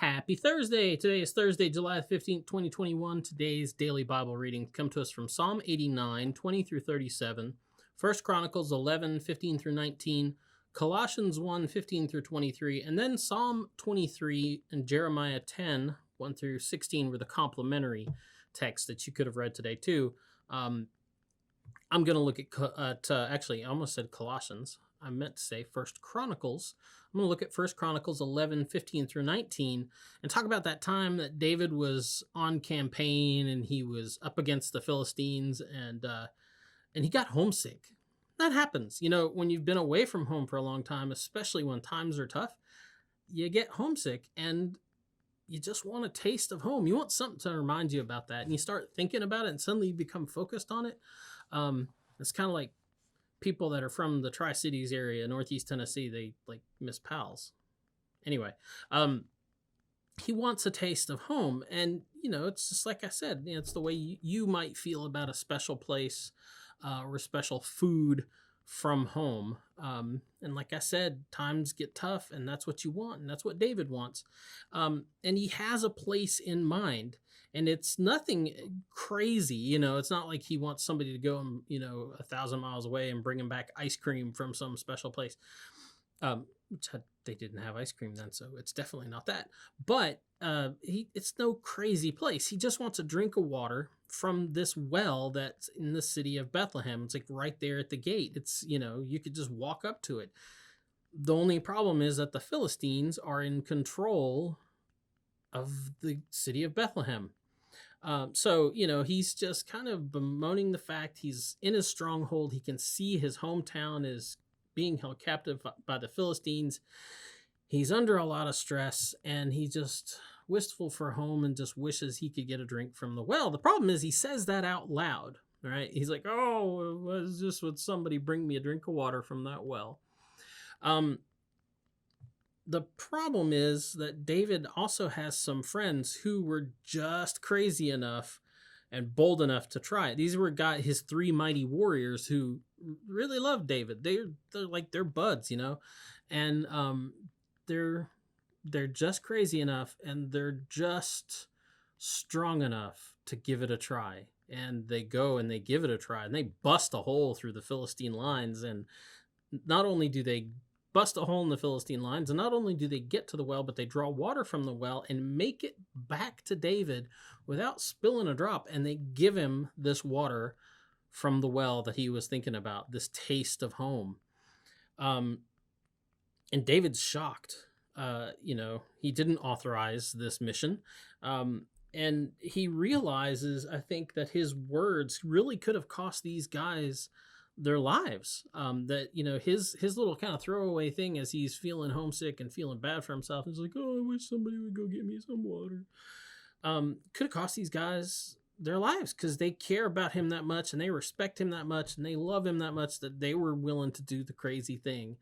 Happy Thursday. Today is Thursday, July 15th, 2021. Today's daily Bible readings come to us from Psalm 89, 20 through 37, 1 Chronicles 11, 15 through 19, Colossians 1, 15 through 23, and then Psalm 23 and Jeremiah 10, 1 through 16 were the complementary texts that you could have read today too. I'm going to look at, actually, I almost said Colossians. I meant to say First Chronicles. I'm going to look at First Chronicles 11, 15 through 19 and talk about that time that David was on campaign and he was up against the Philistines and he got homesick. That happens. You know, when you've been away from home for a long time, especially when times are tough, you get homesick and you just want a taste of home. You want something to remind you about that. And you start thinking about it and suddenly you become focused on it. It's kind of like people that are from the Tri-Cities area, Northeast Tennessee, they like miss pals. Anyway, he wants a taste of home. And, you know, it's just like I said, you know, it's the way you might feel about a special place or special food from home. And like I said, times get tough and that's what you want. And that's what David wants. And he has a place in mind. And it's nothing crazy, you know, it's not like he wants somebody to go, you know, 1,000 miles away and bring him back ice cream from some special place. They didn't have ice cream then, so it's definitely not that. But it's no crazy place. He just wants a drink of water from this well that's in the city of Bethlehem. It's like right there at the gate. It's, you know, you could just walk up to it. The only problem is that the Philistines are in control of the city of Bethlehem. So, you know, he's just kind of bemoaning the fact he's in his stronghold. He can see his hometown is being held captive by the Philistines. He's under a lot of stress and he's just wistful for home and just wishes he could get a drink from the well. The problem is he says that out loud, right? He's like, oh, would somebody bring me a drink of water from that well? The problem is that David also has some friends who were just crazy enough and bold enough to try it. These were his three mighty warriors who really loved David. They're like they're buds, you know, and they're just crazy enough and they're just strong enough to give it a try. And they go and they give it a try and they bust a hole through the Philistine lines. And not only do they bust a hole in the Philistine lines, and not only do they get to the well, but they draw water from the well and make it back to David without spilling a drop. And they give him this water from the well that he was thinking about, this taste of home. And David's shocked. You know, he didn't authorize this mission. And he realizes, I think, that his words really could have cost these guys their lives. That, you know, his little kind of throwaway thing as he's feeling homesick and feeling bad for himself is like, oh, I wish somebody would go get me some water. Could have cost these guys their lives because they care about him that much and they respect him that much and they love him that much that they were willing to do the crazy thing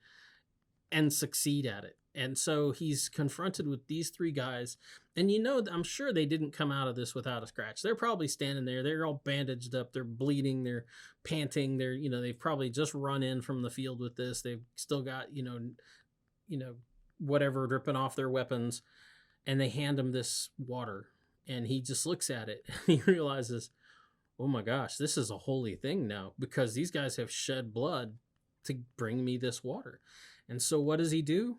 and succeed at it. And so he's confronted with these three guys. And, you know, I'm sure they didn't come out of this without a scratch. They're probably standing there. They're all bandaged up. They're bleeding. They're panting. They've probably just run in from the field with this. They've still got, you know, whatever dripping off their weapons. And they hand him this water. And he just looks at it and he realizes, oh my gosh, this is a holy thing now because these guys have shed blood to bring me this water. And so what does he do?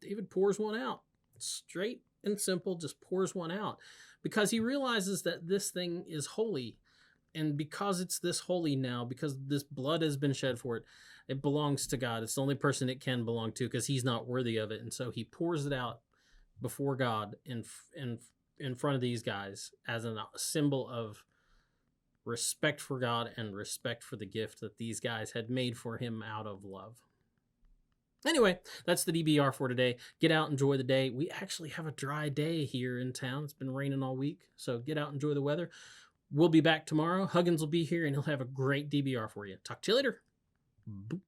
David pours one out. Straight and simple, just pours one out because he realizes that this thing is holy. And because it's this holy now, because this blood has been shed for it, it belongs to God. It's the only person it can belong to because he's not worthy of it. And so he pours it out before God in front of these guys as a symbol of respect for God and respect for the gift that these guys had made for him out of love. Anyway, that's the DBR for today. Get out, enjoy the day. We actually have a dry day here in town. It's been raining all week, so get out, enjoy the weather. We'll be back tomorrow. Huggins will be here, and he'll have a great DBR for you. Talk to you later. Boop.